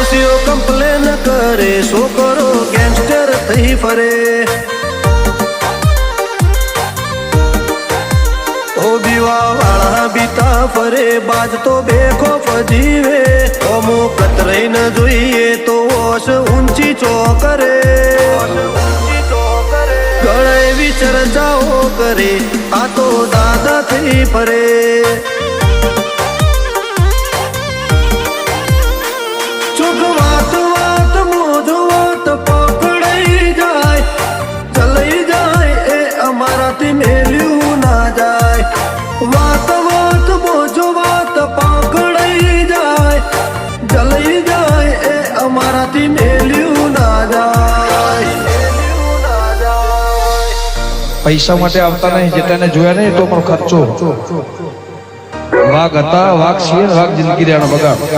પાડોશીઓ complain કરે, છોકરો gangster થઈ ફરે. ઓ બીવા વાળા બીતા ફરે, બાજ તો બેખોફ જીવે. ઓમો કતરાઈ ન જોઈએ તો ઓશ ઊંચી ચોકરે. ગળાએ વિચર્ચાઓ કરે, આ તો દાદા થઈ ફરે. ચૂક વાત વાત મોજ વાત પકડાઈ જાય, ચલાઈ જાય એ અમારાથી મેલ્યું ના જાય. વાત વાત મોજ વાત પકડાઈ જાય, ચલાઈ જાય એ અમારાથી મેલ્યું ના જાય. પૈસા માટે આવતા નહીં, જેટલાને જોયા નહીં તો પણ ખર્ચો. વાઘ હતા, વાઘ છીએ, વાઘ જિંદગી રહેવાનો બગાડ.